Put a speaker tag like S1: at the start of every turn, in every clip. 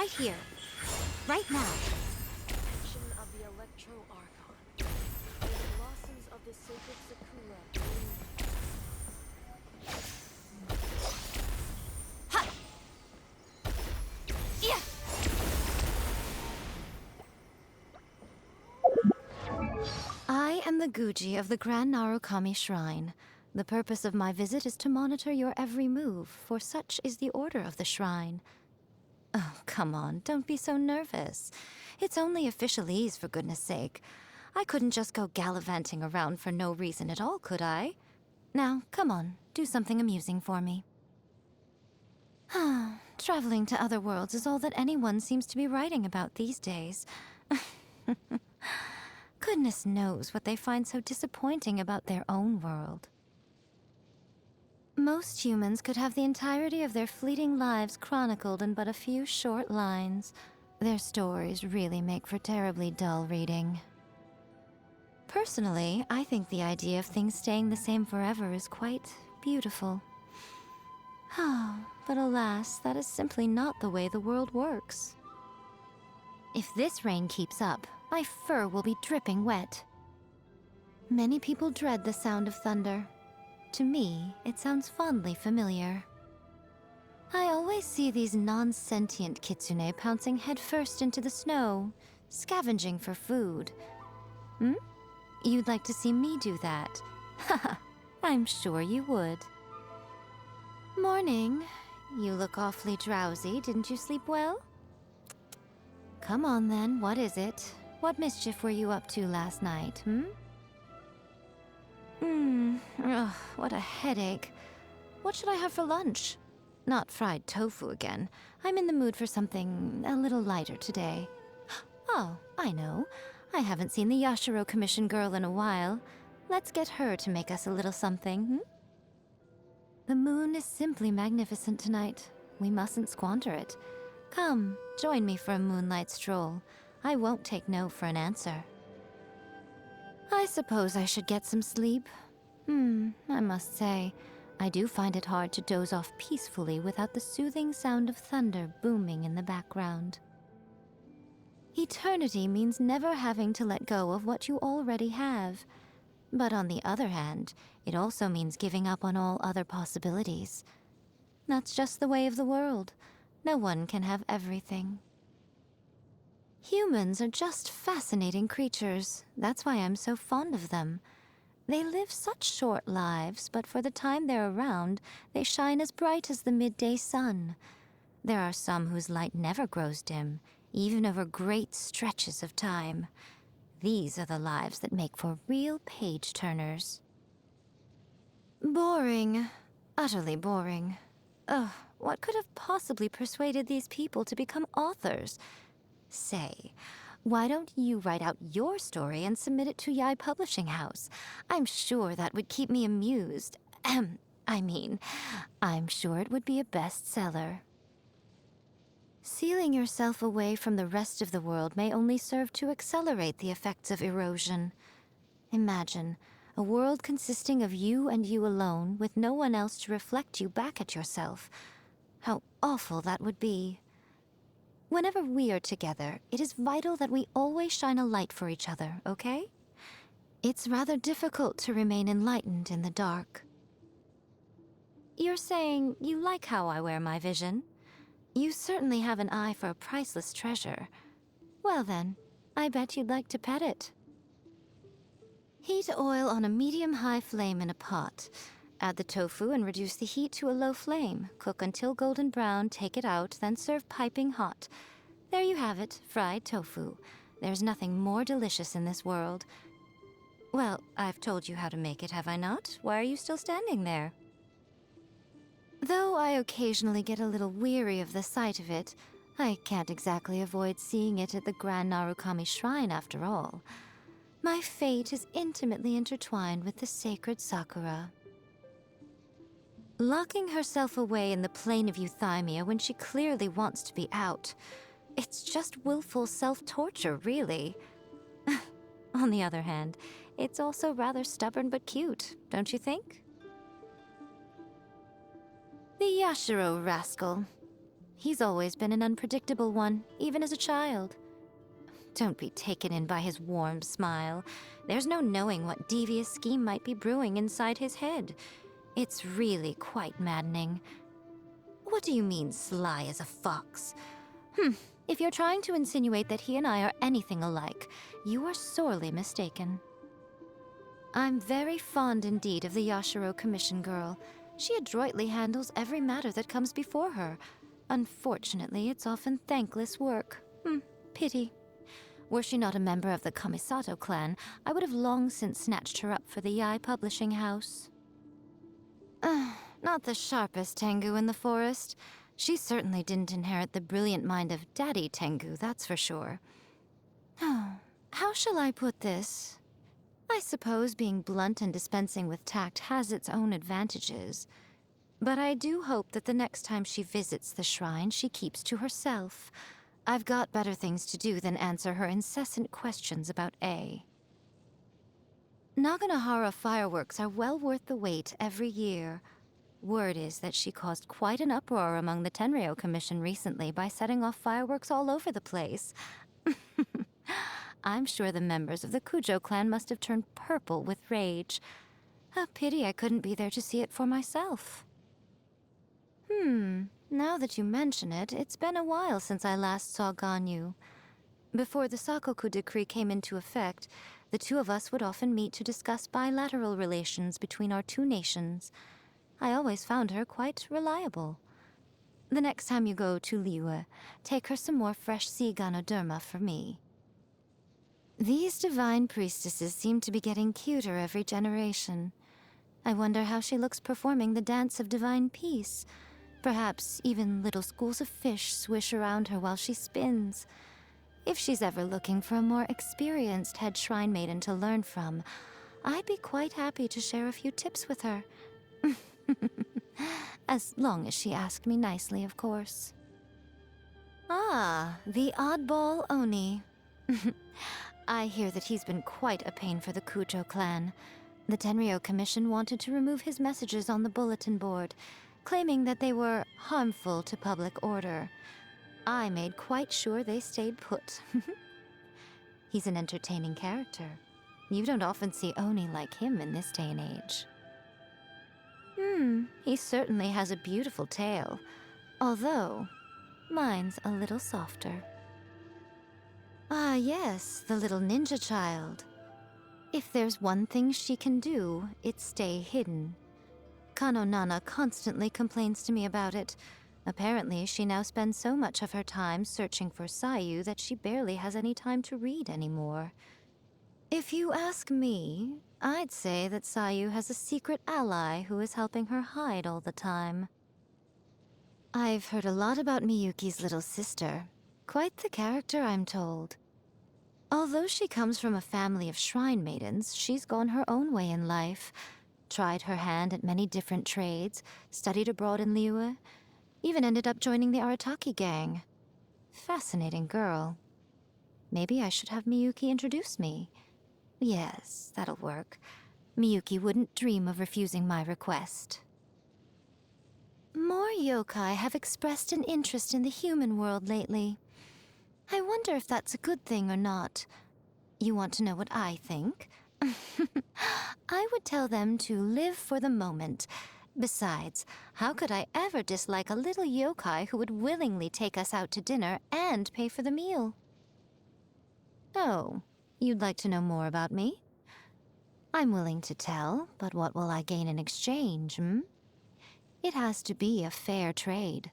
S1: Right here. Right now.
S2: Action of the Electro Archon. Where the blossoms of the sacred Sakura bloom.
S1: Ha! Yeah! I am the Guji of the Grand Narukami Shrine. The purpose of my visit is to monitor your every move, for such is the order of the shrine. Oh, come on, don't be so nervous. It's only officialese, for goodness sake. I couldn't just go gallivanting around for no reason at all, could I? Now, come on, do something amusing for me. Traveling to other worlds is all that anyone seems to be writing about these days. Goodness knows what they find so disappointing about their own world. Most humans could have the entirety of their fleeting lives chronicled in but a few short lines. Their stories really make for terribly dull reading. Personally, I think the idea of things staying the same forever is quite beautiful. But alas, that is simply not the way the world works. If this rain keeps up, my fur will be dripping wet. Many people dread the sound of thunder. To me, it sounds fondly familiar. I always see these non-sentient kitsune pouncing headfirst into the snow, scavenging for food. You'd like to see me do that? Haha, I'm sure you would. Morning. You look awfully drowsy. Didn't you sleep well? Come on then, what is it? What mischief were you up to last night, Ugh, what a headache. What should I have for lunch? Not fried tofu again. I'm in the mood for something a little lighter today. Oh, I know. I haven't seen the Yashiro Commission girl in a while. Let's get her to make us a little something, The moon is simply magnificent tonight. We mustn't squander it. Come, join me for a moonlight stroll. I won't take no for an answer. I suppose I should get some sleep. I must say, I do find it hard to doze off peacefully without the soothing sound of thunder booming in the background. Eternity means never having to let go of what you already have. But on the other hand, it also means giving up on all other possibilities. That's just the way of the world. No one can have everything. Humans are just fascinating creatures. That's why I'm so fond of them. They live such short lives, but for the time they're around, they shine as bright as the midday sun. There are some whose light never grows dim, even over great stretches of time. These are the lives that make for real page-turners. Boring. Utterly boring. Ugh, what could have possibly persuaded these people to become authors? Say, why don't you write out your story and submit it to Yai Publishing House? I'm sure that would keep me amused. I'm sure it would be a bestseller. Sealing yourself away from the rest of the world may only serve to accelerate the effects of erosion. Imagine a world consisting of you and you alone, with no one else to reflect you back at yourself. How awful that would be. Whenever we are together, it is vital that we always shine a light for each other, okay? It's rather difficult to remain enlightened in the dark. You're saying you like how I wear my vision? You certainly have an eye for a priceless treasure. Well then, I bet you'd like to pet it. Heat oil on a medium-high flame in a pot. Add the tofu and reduce the heat to a low flame. Cook until golden brown, take it out, then serve piping hot. There you have it, fried tofu. There's nothing more delicious in this world. Well, I've told you how to make it, have I not? Why are you still standing there? Though I occasionally get a little weary of the sight of it, I can't exactly avoid seeing it at the Grand Narukami Shrine after all. My fate is intimately intertwined with the sacred Sakura. Locking herself away in the plane of euthymia when she clearly wants to be out. It's just willful self-torture, really. On the other hand, it's also rather stubborn but cute, don't you think? The Yashiro rascal. He's always been an unpredictable one, even as a child. Don't be taken in by his warm smile. There's no knowing what devious scheme might be brewing inside his head. It's really quite maddening. What do you mean, sly as a fox? If you're trying to insinuate that he and I are anything alike, you are sorely mistaken. I'm very fond indeed of the Yashiro Commission girl. She adroitly handles every matter that comes before her. Unfortunately, it's often thankless work. Pity. Were she not a member of the Kamisato clan, I would have long since snatched her up for the Yai publishing house. Not the sharpest Tengu in the forest. She certainly didn't inherit the brilliant mind of Daddy Tengu, that's for sure. How shall I put this? I suppose being blunt and dispensing with tact has its own advantages. But I do hope that the next time she visits the shrine, she keeps to herself. I've got better things to do than answer her incessant questions about A. Naganohara fireworks are well worth the wait every year. Word is that she caused quite an uproar among the Tenryo Commission recently by setting off fireworks all over the place. I'm sure the members of the Kujo clan must have turned purple with rage. A pity I couldn't be there to see it for myself. Now that you mention it, it's been a while since I last saw Ganyu. Before the Sakoku decree came into effect, the two of us would often meet to discuss bilateral relations between our two nations. I always found her quite reliable. The next time you go to Liyue, take her some more fresh sea Ganoderma for me. These divine priestesses seem to be getting cuter every generation. I wonder how she looks performing the dance of divine peace. Perhaps even little schools of fish swish around her while she spins. If she's ever looking for a more experienced head shrine maiden to learn from, I'd be quite happy to share a few tips with her. As long as she asked me nicely, of course. Ah, the oddball Oni. I hear that he's been quite a pain for the Kujo clan. The Tenryo Commission wanted to remove his messages on the bulletin board, claiming that they were harmful to public order. I made quite sure they stayed put. He's an entertaining character. You don't often see Oni like him in this day and age. He certainly has a beautiful tail, although mine's a little softer. Ah, yes, the little ninja child. If there's one thing she can do, it's stay hidden. Kano Nana constantly complains to me about it. Apparently, she now spends so much of her time searching for Sayu that she barely has any time to read anymore. If you ask me, I'd say that Sayu has a secret ally who is helping her hide all the time. I've heard a lot about Miyuki's little sister. Quite the character, I'm told. Although she comes from a family of shrine maidens, she's gone her own way in life. Tried her hand at many different trades, studied abroad in Liyue, even ended up joining the Arataki gang. Fascinating girl. Maybe I should have Miyuki introduce me. Yes, that'll work. Miyuki wouldn't dream of refusing my request. More yokai have expressed an interest in the human world lately. I wonder if that's a good thing or not. You want to know what I think? I would tell them to live for the moment. Besides, how could I ever dislike a little yokai who would willingly take us out to dinner and pay for the meal? Oh, you'd like to know more about me? I'm willing to tell, but what will I gain in exchange, It has to be a fair trade.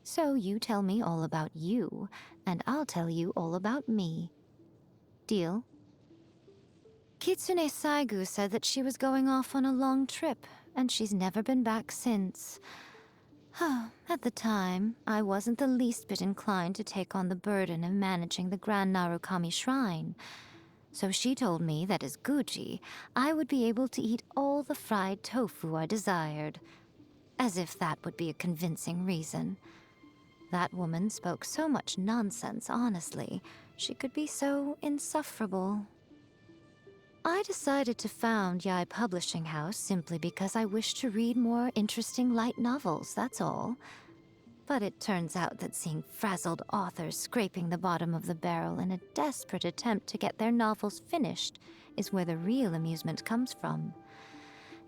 S1: So you tell me all about you, and I'll tell you all about me. Deal? Kitsune Saigu said that she was going off on a long trip, and she's never been back since. At the time, I wasn't the least bit inclined to take on the burden of managing the Grand Narukami Shrine. So she told me that as Guji, I would be able to eat all the fried tofu I desired. As if that would be a convincing reason. That woman spoke so much nonsense, honestly. She could be so insufferable. I decided to found Yai Publishing House simply because I wished to read more interesting light novels, that's all. But it turns out that seeing frazzled authors scraping the bottom of the barrel in a desperate attempt to get their novels finished is where the real amusement comes from.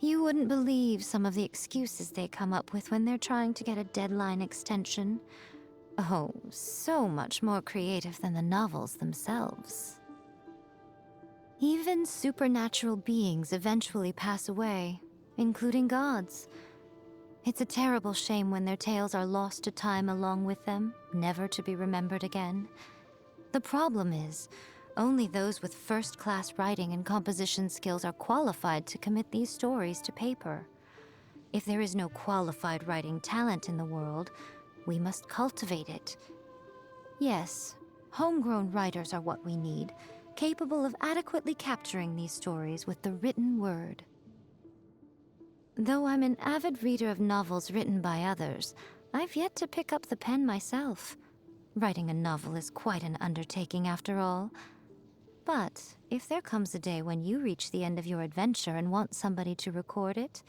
S1: You wouldn't believe some of the excuses they come up with when they're trying to get a deadline extension. Oh, so much more creative than the novels themselves. Even supernatural beings eventually pass away, including gods. It's a terrible shame when their tales are lost to time along with them, never to be remembered again. The problem is, only those with first-class writing and composition skills are qualified to commit these stories to paper. If there is no qualified writing talent in the world, we must cultivate it. Yes, homegrown writers are what we need, capable of adequately capturing these stories with the written word. Though I'm an avid reader of novels written by others, I've yet to pick up the pen myself. Writing a novel is quite an undertaking after all. But if there comes a day when you reach the end of your adventure and want somebody to record it,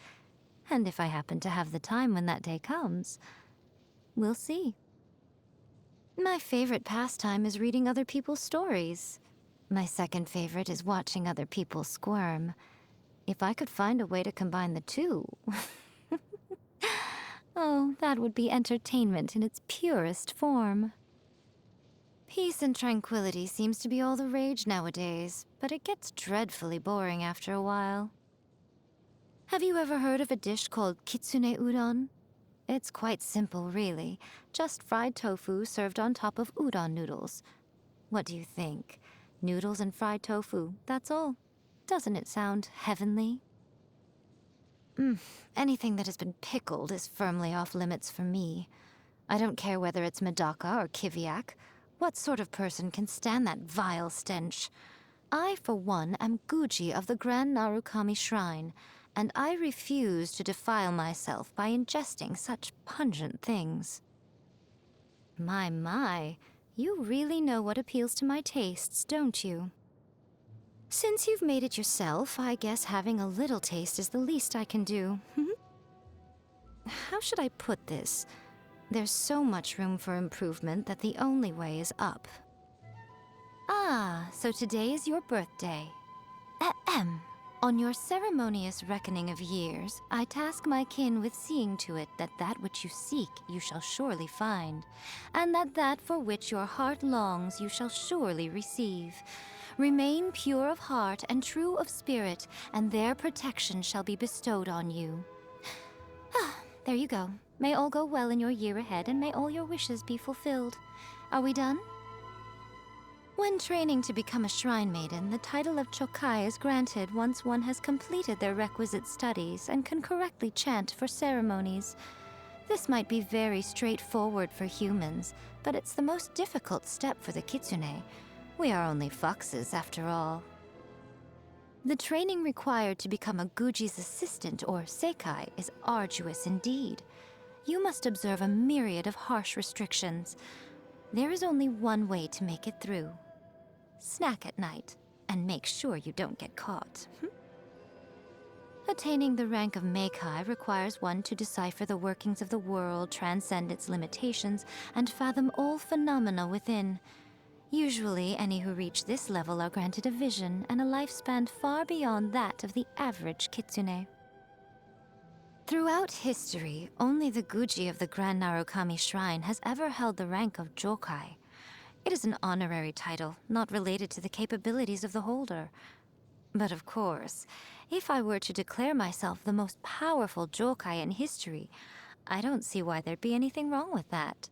S1: and if I happen to have the time when that day comes, we'll see. My favorite pastime is reading other people's stories. My second favorite is watching other people squirm. If I could find a way to combine the two... oh, that would be entertainment in its purest form. Peace and tranquility seems to be all the rage nowadays, but it gets dreadfully boring after a while. Have you ever heard of a dish called kitsune udon? It's quite simple, really. Just fried tofu served on top of udon noodles. What do you think? Noodles and fried tofu, that's all. Doesn't it sound heavenly? Anything that has been pickled is firmly off limits for me. I don't care whether it's medaka or kiviak. What sort of person can stand that vile stench? I, for one, am Guji of the Grand Narukami Shrine, and I refuse to defile myself by ingesting such pungent things. My, you really know what appeals to my tastes, don't you? Since you've made it yourself, I guess having a little taste is the least I can do. How should I put this? There's so much room for improvement that the only way is up. Ah, so today is your birthday. Ahem. On your ceremonious reckoning of years, I task my kin with seeing to it that that which you seek you shall surely find, and that that for which your heart longs you shall surely receive. Remain pure of heart and true of spirit, and their protection shall be bestowed on you. There you go. May all go well in your year ahead, and may all your wishes be fulfilled. Are we done? When training to become a shrine maiden, the title of Chokai is granted once one has completed their requisite studies and can correctly chant for ceremonies. This might be very straightforward for humans, but it's the most difficult step for the kitsune. We are only foxes, after all. The training required to become a Guji's assistant, or sekai, is arduous indeed. You must observe a myriad of harsh restrictions. There is only one way to make it through. Snack at night, and make sure you don't get caught. Attaining the rank of Meikai requires one to decipher the workings of the world, transcend its limitations, and fathom all phenomena within. Usually, any who reach this level are granted a vision and a lifespan far beyond that of the average kitsune. Throughout history, only the Guji of the Grand Narukami Shrine has ever held the rank of Jokai. It is an honorary title, not related to the capabilities of the holder. But of course, if I were to declare myself the most powerful Jokai in history, I don't see why there'd be anything wrong with that.